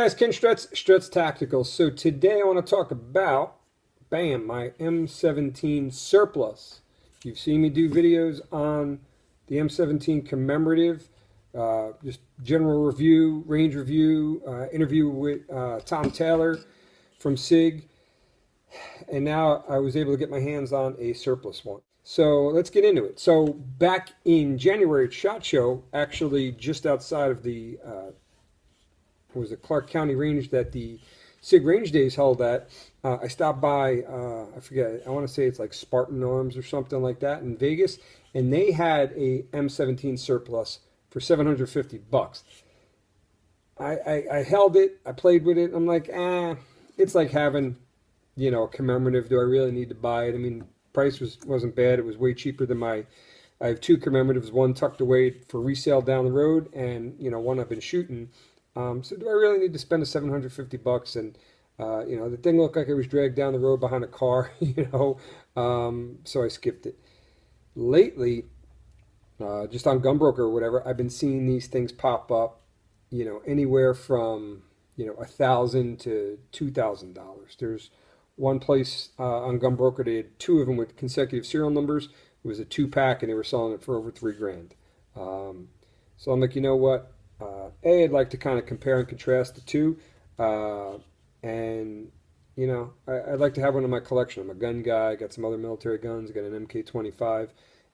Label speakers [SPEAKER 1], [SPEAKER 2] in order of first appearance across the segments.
[SPEAKER 1] guys, Ken Stretz Tactical. So today I want to talk about, bam, my M17 surplus. You've seen me do videos on the M17 commemorative, just general review, range review, interview with Tom Taylor from Sig, and now I was able to get my hands on a surplus one. So let's get into it. So back in January at SHOT Show, actually just outside of the was the Clark County range that the SIG Range Days held at. I stopped by, I forget, I want to say it's like Spartan Arms or something like that in Vegas, and they had a M17 surplus for $750. I held it, I played with it, I'm like, it's like having, you know, a commemorative. Do I really need to buy it? I mean, price wasn't bad. It was way cheaper than I have two commemoratives, one tucked away for resale down the road, and, you know, one I've been shooting. So do I really need to spend the $750? And you know, the thing looked like it was dragged down the road behind a car, you know, so I skipped it. Lately, just on Gunbroker or whatever, I've been seeing these things pop up, you know, anywhere from, you know, $1,000 to $2,000. There's one place on Gunbroker, they had two of them with consecutive serial numbers. It was a 2-pack, and they were selling it for over $3,000. So I'm like, you know what? I'd like to kind of compare and contrast the two, and you know, I'd like to have one in my collection. I'm a gun guy. I got some other military guns. I got an MK25,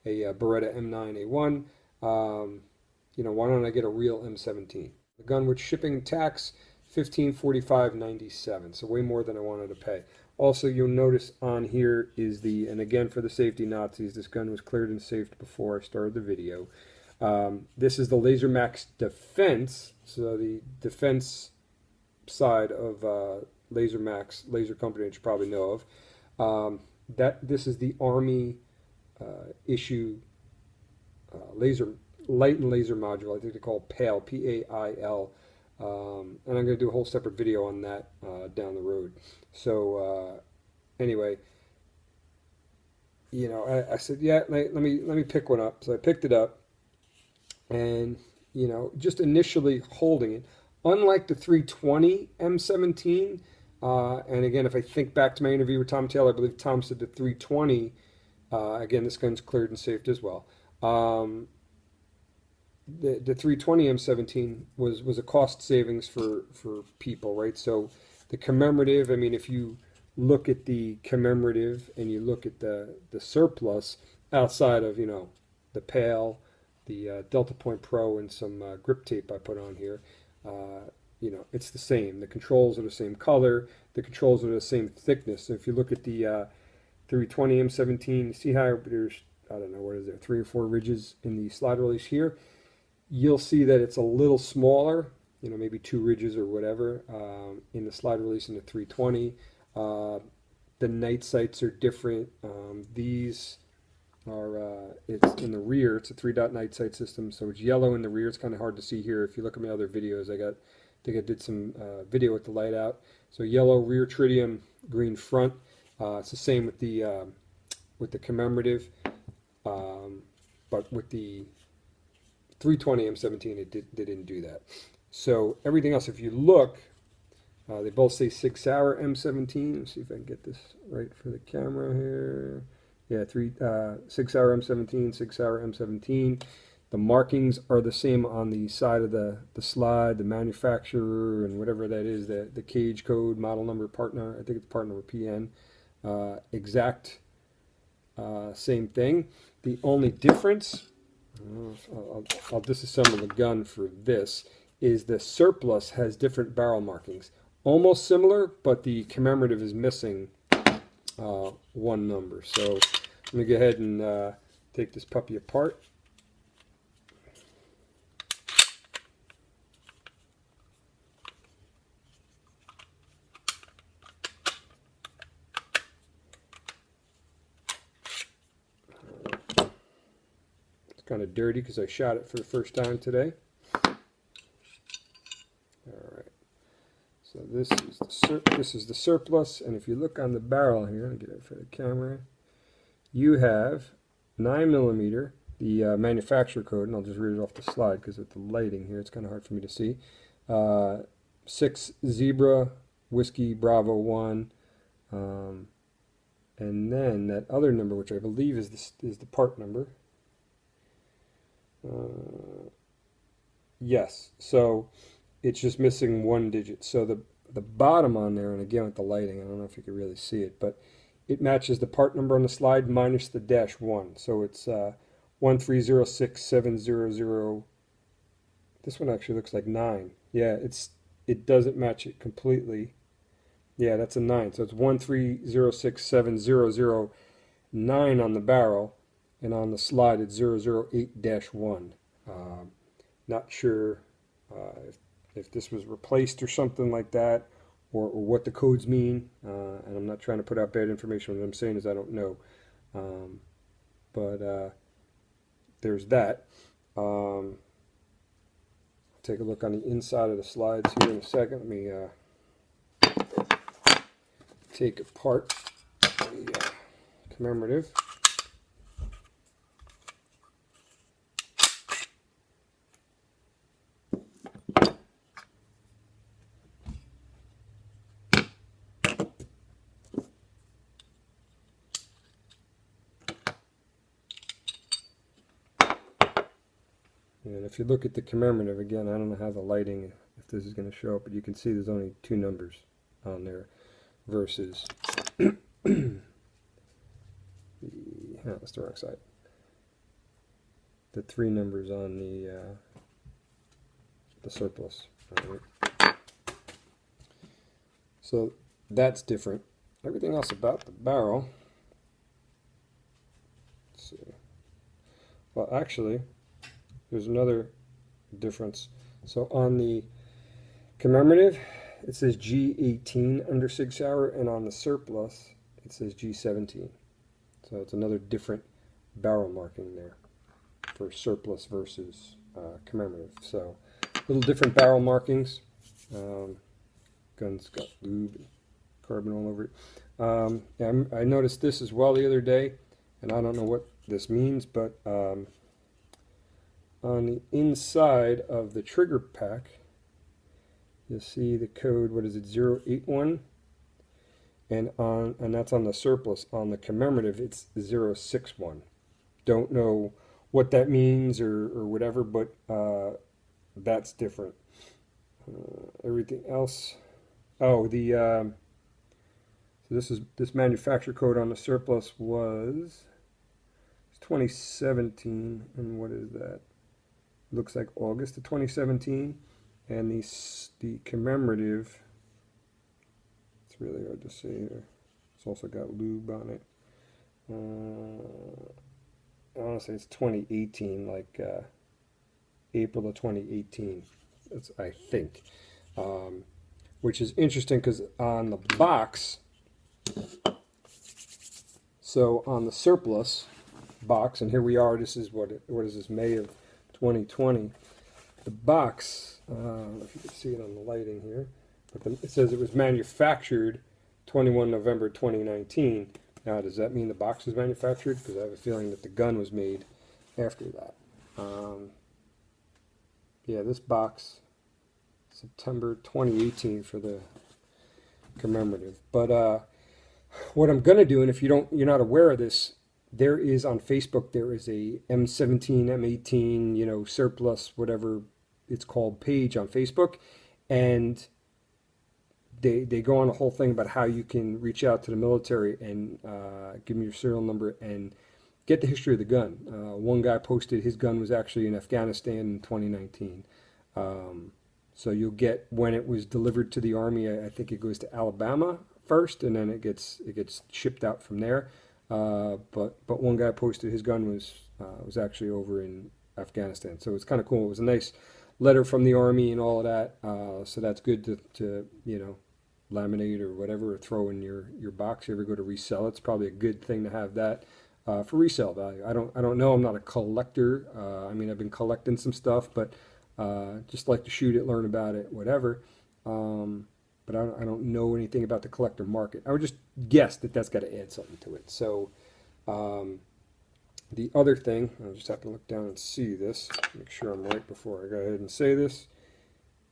[SPEAKER 1] a Beretta M9A1. You know, why don't I get a real M17? The gun with shipping and tax, $1545.97, so way more than I wanted to pay. Also, you'll notice on here is the, and again for the safety Nazis, this gun was cleared and safed before I started the video. This is the Laser Max Defense, so the defense side of Laser Max, laser company that you probably know of. This is the Army issue laser, light and laser module. I think they call it PAIL, P-A-I-L. And I'm going to do a whole separate video on that down the road. So anyway, you know, I said, yeah, let me pick one up. So I picked it up. And, you know, just initially holding it, unlike the 320 M17, and again, if I think back to my interview with Tom Taylor, I believe Tom said the 320, again, this gun's cleared and safed as well. The 320 M17 was a cost savings for people, right? So the commemorative, I mean, if you look at the commemorative and you look at the surplus outside of, you know, the PAIL, the Delta Point Pro, and some grip tape I put on here, you know, it's the same. The controls are the same color. The controls are the same thickness. So if you look at the 320 M17, you see how there's, I don't know, what is there, 3 or 4 ridges in the slide release here. You'll see that it's a little smaller, you know, maybe 2 ridges or whatever in the slide release in the 320. The night sights are different. These are, it's in the rear, it's a 3-dot night sight system, so it's yellow in the rear. It's kind of hard to see here. If you look at my other videos, I think I did some video with the light out. So yellow rear tritium, green front. It's the same with the commemorative, but with the 320 M17, they didn't do that. So everything else, if you look, they both say Sig Sauer M17. Let's see if I can get this right for the camera here. Yeah, Sig Sauer M17, Sig Sauer M17. The markings are the same on the side of the slide, the manufacturer, and whatever that is, the cage code, model number, part-number, I think it's part number PN. Exact same thing. The only difference, I'll disassemble the gun for this, is the surplus has different barrel markings. Almost similar, but the commemorative is missing one number. So let me go ahead and take this puppy apart. It's kind of dirty because I shot it for the first time today. So this is the surplus, and if you look on the barrel here, I'll get it for the camera, you have 9mm, the manufacturer code, and I'll just read it off the slide because with the lighting here, it's kind of hard for me to see. 6 Zebra Whiskey Bravo 1, and then that other number, which I believe is the part number. Yes, so it's just missing one digit. So the bottom on there, and again with the lighting, I don't know if you can really see it, but it matches the part number on the slide minus the -1. So it's 1306700. This one actually looks like 9. Yeah, it doesn't match it completely. Yeah, that's a 9. So it's 1306700 on the barrel, and on the slide it's 008-1. Not sure if this was replaced or something like that, or what the codes mean. And I'm not trying to put out bad information. What I'm saying is I don't know. But there's that. Take a look on the inside of the slides here in a second. Let me take apart the commemorative. And if you look at the commemorative, again, I don't know how the lighting, if this is going to show up, but you can see there's only 2 numbers on there versus that's the wrong side. The 3 numbers on the surplus. Right. So that's different. Everything else about the barrel. Let's see. Well, actually, there's another difference. So on the commemorative, it says G18 under Sig Sauer, and on the surplus, it says G17. So it's another different barrel marking there for surplus versus commemorative. So little different barrel markings. Gun's got lube and carbon all over it. Yeah, I noticed this as well the other day, and I don't know what this means, but on the inside of the trigger pack, you'll see the code, what is it, 081, and that's on the surplus. On the commemorative, it's 061. Don't know what that means or whatever, but that's different. Everything else, oh, so this manufacturer code on the surplus was 2017, and what is that? Looks like August of 2017, and the commemorative, it's really hard to see here. It's also got lube on it. Honestly, it's 2018, like April of 2018. That's, I think, which is interesting because on the box, so on the surplus box, and here we are. This is what is this, May of 2020. The box, I don't know if you can see it on the lighting here, but it says it was manufactured 21 November 2019. Now, does that mean the box was manufactured? Because I have a feeling that the gun was made after that. Yeah, this box, September 2018 for the commemorative. But what I'm going to do, and if you're not aware of this, there is on Facebook, there is a M17, M18, surplus, whatever it's called, page on Facebook, and they go on a whole thing about how you can reach out to the military and give them your serial number and get the history of the gun. One guy posted his gun was actually in Afghanistan in 2019. So you'll get when it was delivered to the Army. I think it goes to Alabama first, and then it gets shipped out from there. But one guy posted his gun was actually over in Afghanistan, so it's kind of cool. It was a nice letter from the Army and all of that, so that's good to laminate or whatever, or throw in your box. If you ever go to resell, it's probably a good thing to have that for resale value. I don't know. I'm not a collector. I mean, I've been collecting some stuff, but just like to shoot it, learn about it, whatever. But I don't know anything about the collector market. I would just guess that that's got to add something to it. So the other thing, I'll just have to look down and see this, make sure I'm right before I go ahead and say this.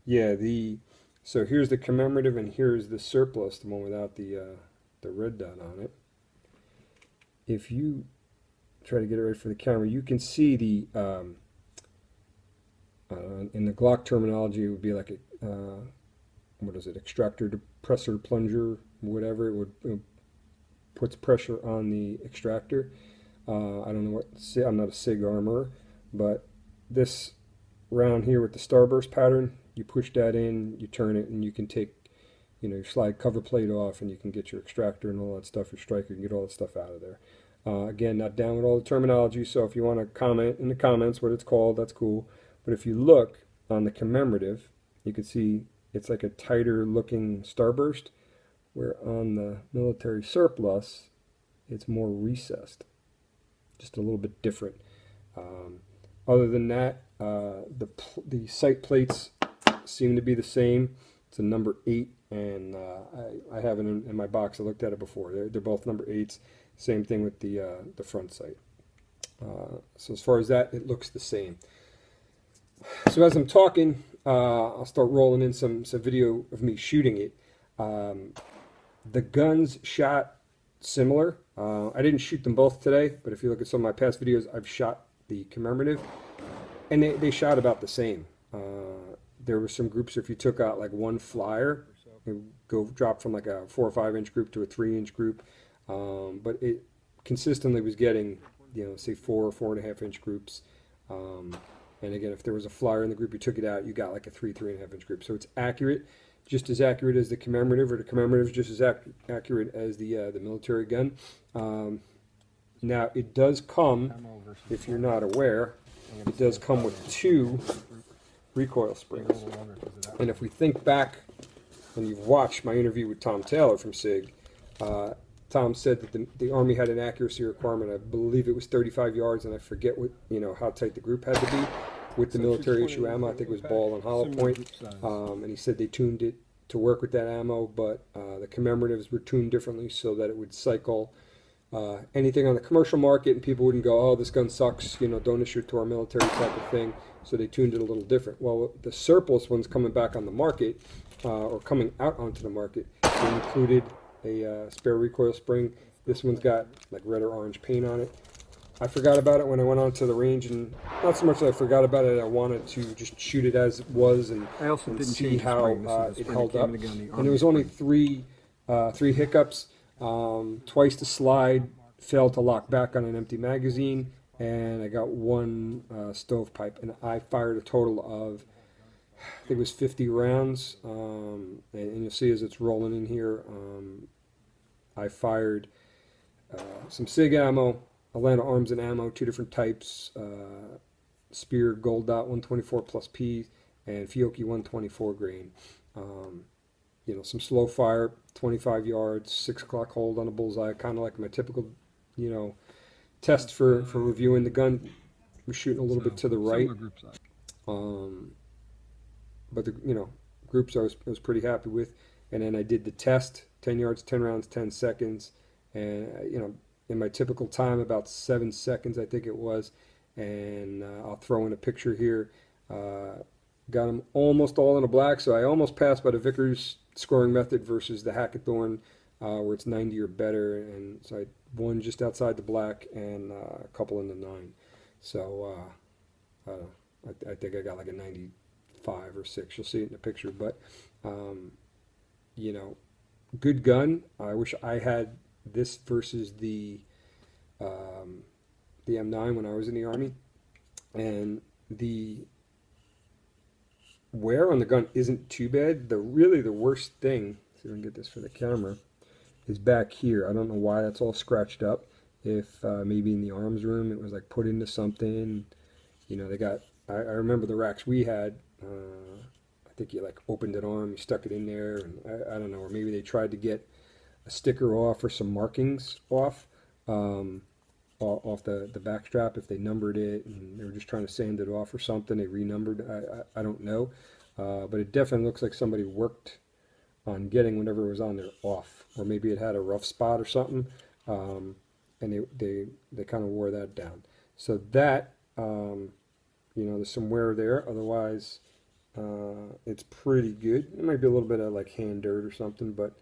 [SPEAKER 1] Yeah, the So here's the commemorative, and here's the surplus, the one without the red dot on it. If you try to get it right for the camera, you can see the in the Glock terminology, it would be like a what is it? Extractor, depressor, plunger, whatever. It puts pressure on the extractor. I don't know what. I'm not a Sig armorer, but this round here with the starburst pattern, you push that in, you turn it, and you can take, you slide cover plate off, and you can get your extractor and all that stuff, your striker, you can get all that stuff out of there. Again, not down with all the terminology, so if you want to comment in the comments what it's called, that's cool. But if you look on the commemorative, you can see it's like a tighter looking starburst, where on the military surplus, it's more recessed, just a little bit different. Other than that, the sight plates seem to be the same. It's a number 8, and I have it in my box. I looked at it before. They're both number 8s. Same thing with the front sight. So as far as that, it looks the same. So as I'm talking, I'll start rolling in some video of me shooting it. The guns shot similar. I didn't shoot them both today, but if you look at some of my past videos, I've shot the commemorative, and they shot about the same. There were some groups, if you took out like one flyer, it would drop from like a 4 or 5 inch group to a 3-inch group, but it consistently was getting, say 4 or 4.5 inch groups. And again, if there was a flyer in the group, you took it out, you got like a 3.5 inch group. So it's accurate, just as accurate as the commemorative, or the commemorative is just as accurate as the military gun. Now, it does come, if you're not aware, it does come with 2 recoil springs. And if we think back, and you've watched my interview with Tom Taylor from SIG, Tom said that the Army had an accuracy requirement. I believe it was 35 yards, and I forget what how tight the group had to be. With the military issue ammo, I think it was ball and hollow point. And he said they tuned it to work with that ammo, but the commemoratives were tuned differently so that it would cycle anything on the commercial market, and people wouldn't go, oh, this gun sucks, don't issue it to our military type of thing. So they tuned it a little different. Well, the surplus ones coming back on the market, or coming out onto the market, they included a spare recoil spring. This one's got like red or orange paint on it. I forgot about it when I went onto the range, and not so much that I forgot about it, I wanted to just shoot it as it was and see how it held up. And there was only three hiccups. Twice the slide failed to lock back on an empty magazine, and I got 1 stovepipe, and I fired a total of, I think it was 50 rounds, and you'll see as it's rolling in here, I fired some SIG ammo, Atlanta Arms and Ammo, 2 different types, Spear Gold Dot 124 plus P, and Fiocchi 124 grain. Some slow fire, 25 yards, 6 o'clock hold on a bullseye, kind of like my typical, test for reviewing the gun. We're shooting a little bit to the right. But the groups I was pretty happy with, and then I did the test, 10 yards, 10 rounds, 10 seconds, and in my typical time, about 7 seconds I think it was, and I'll throw in a picture here. Got them almost all in a black, so I almost passed by the Vickers scoring method versus the Hackathorn, where it's 90 or better, and so I won just outside the black and a couple in the 9. So I think I got like a 95 or 6. You'll see it in the picture, but good gun. I wish I had this versus the M9 when I was in the Army, and the wear on the gun isn't too bad. Really the worst thing, see if I can get this for the camera, is back here. I don't know why that's all scratched up. If maybe in the arms room it was like put into something, they got, I remember the racks we had, I think you like opened an arm, you stuck it in there, and I don't know, or maybe they tried to get a sticker off or some markings off the back strap if they numbered it, and they were just trying to sand it off or something. They renumbered. I don't know, but it definitely looks like somebody worked on getting whatever was on there off, or maybe it had a rough spot or something, and they kind of wore that down. So that there's some wear there. Otherwise, It's pretty good. It might be a little bit of like hand dirt or something, but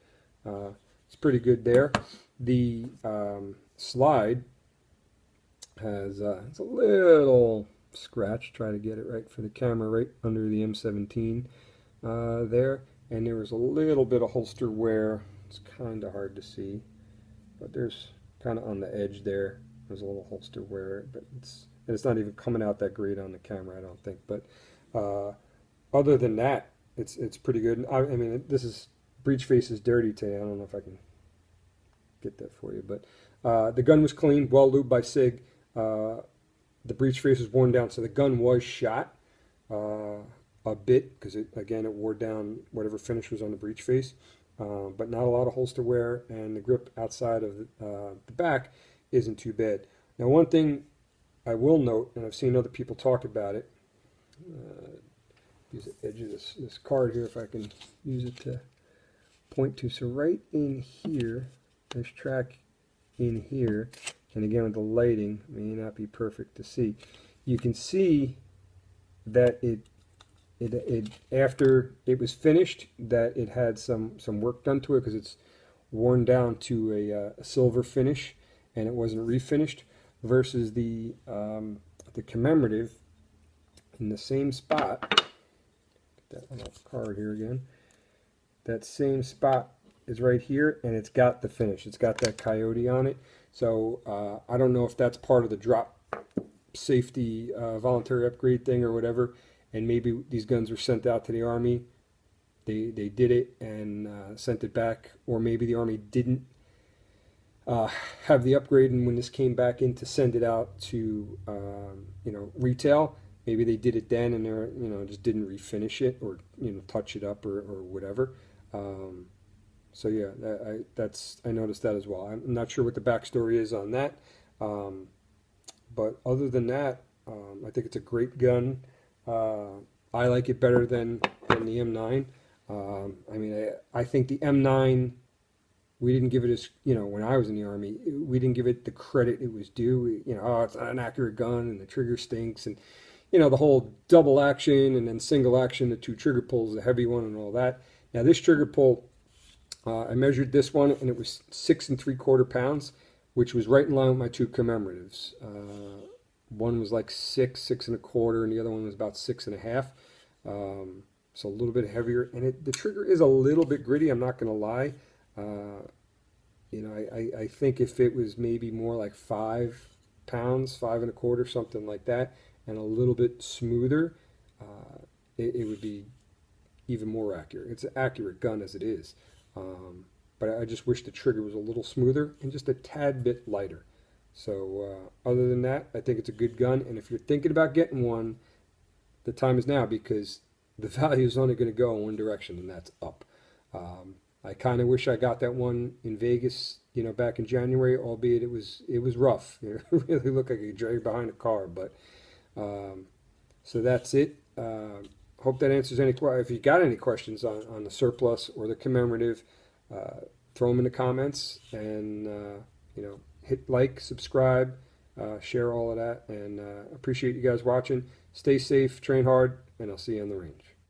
[SPEAKER 1] it's pretty good there. The slide has it's a little scratch. Try to get it right for the camera, right under the M17 there. And there was a little bit of holster wear. It's kind of hard to see, but there's kind of on the edge there. There's a little holster wear, but it's not even coming out that great on the camera, I don't think. But other than that, it's pretty good. I mean, this is breech face is dirty today. I don't know if I can get that for you, but the gun was clean, well lubed by Sig. The breech face was worn down, so the gun was shot a bit because again it wore down whatever finish was on the breech face, but not a lot of holster wear, and the grip outside of the back isn't too bad. Now, one thing I will note, and I've seen other people talk about it. Use the edge of this card here if I can use it to point to. So right in here, this track in here, and again with the lighting, may not be perfect to see. You can see that it after it was finished, that it had some work done to it because it's worn down to a silver finish, and it wasn't refinished. Versus the commemorative in the same spot. Get that on the card here again. That same spot is right here, and it's got the finish. It's got that coyote on it. So I don't know if that's part of the drop safety voluntary upgrade thing or whatever. And maybe these guns were sent out to the Army. They did it and sent it back, or maybe the Army didn't have the upgrade, and when this came back in to send it out to retail, maybe they did it then and they're just didn't refinish it or touch it up or whatever. So yeah, I noticed that as well. I'm not sure what the backstory is on that, but other than that, I think it's a great gun. I like it better than the M9. I mean, I think the M9, we didn't give it as, when I was in the Army, we didn't give it the credit it was due. Oh, it's not an accurate gun and the trigger stinks, and the whole double action and then single action, the 2 trigger pulls, the heavy one and all that. Now this trigger pull, I measured this one and it was 6 3/4 pounds, which was right in line with my 2 commemoratives. One was like 6 1/4, and the other one was about 6 1/2. So a little bit heavier, and the trigger is a little bit gritty, I'm not going to lie. I think if it was maybe more like 5 pounds, 5 1/4, something like that, and a little bit smoother, it would be even more accurate. It's an accurate gun as it is, but I just wish the trigger was a little smoother and just a tad bit lighter. So other than that, I think it's a good gun, and if you're thinking about getting one, the time is now, because the value is only going to go in one direction, and that's up. I kind of wish I got that one in Vegas, back in January, albeit it was rough. It really looked like a drag behind a car, but so that's it. Hope that answers any questions. If you got any questions on the surplus or the commemorative, throw them in the comments, and hit like, subscribe, share all of that, and appreciate you guys watching. Stay safe, train hard, and I'll see you on the range.